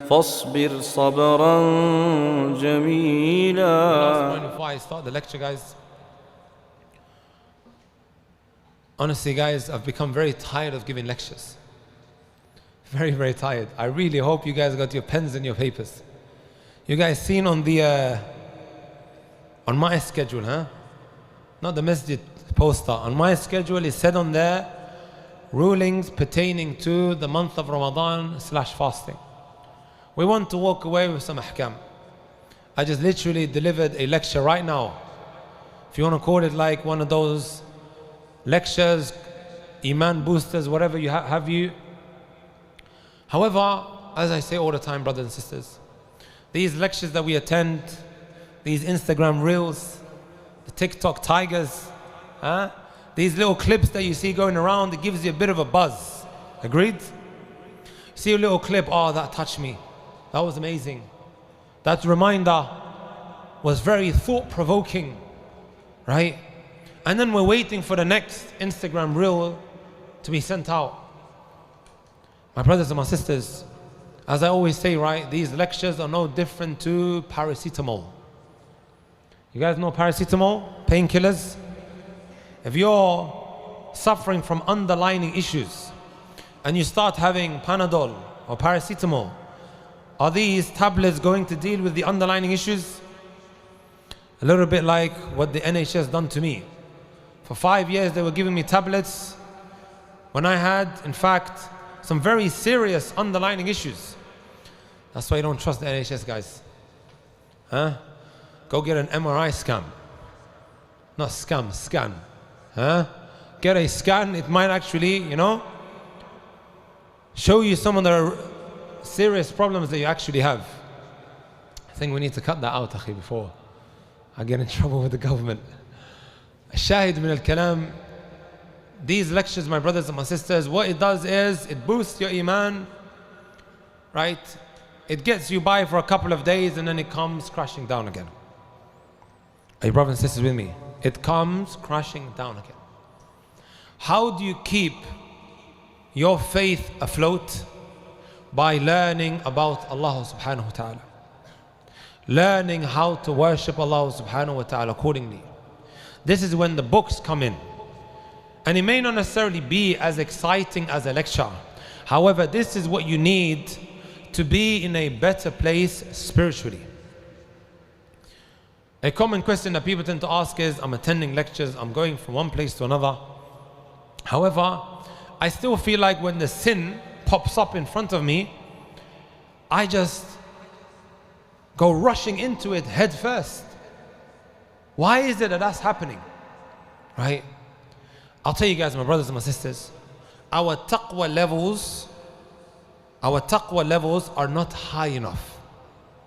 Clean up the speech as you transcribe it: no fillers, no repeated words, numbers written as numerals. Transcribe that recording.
فاصبر صبرا جميلا. Before I start the lecture, guys, honestly guys, I've become very tired of giving lectures. Very, very tired. I really hope you guys got your pens and your papers. You guys seen on the on my schedule, huh? Not the masjid poster. On my schedule it said on there, rulings pertaining to the month of Ramadan / fasting. We want to walk away with some ahkam. I just literally delivered a lecture right now. If you want to call it like one of those lectures, iman boosters, whatever you have you. However, as I say all the time, brothers and sisters, these lectures that we attend, these Instagram reels, the TikTok tigers, these little clips that you see going around, it gives you a bit of a buzz. Agreed? See a little clip, oh, that touched me. That was amazing. That reminder was very thought-provoking, right? And then we're waiting for the next Instagram reel to be sent out. My brothers and my sisters, as I always say, right, these lectures are no different to paracetamol. You guys know paracetamol, painkillers? If you're suffering from underlying issues and you start having Panadol or paracetamol, are these tablets going to deal with the underlying issues? A little bit like what the NHS done to me. For 5 years they were giving me tablets when I had, in fact, some very serious underlying issues. That's why you don't trust the NHS, guys. Go get an MRI scan. Not scam, scan. Get a scan, it might actually, show you some of the serious problems that you actually have. I think we need to cut that out, akhi, before I get in trouble with the government. Shahid min al-kalam. These lectures, my brothers and my sisters, what it does is it boosts your iman, right? It gets you by for a couple of days and then it comes crashing down again. Are you brothers and sisters with me? It comes crashing down again. How do you keep your faith afloat? By learning about Allah subhanahu wa ta'ala. Learning how to worship Allah subhanahu wa ta'ala accordingly. This is when the books come in. And it may not necessarily be as exciting as a lecture. However, this is what you need to be in a better place spiritually. A common question that people tend to ask is, I'm attending lectures, I'm going from one place to another. However, I still feel like when the sin pops up in front of me, I just go rushing into it head first. Why is it that that's happening? Right? I'll tell you guys, my brothers and my sisters, our taqwa levels are not high enough.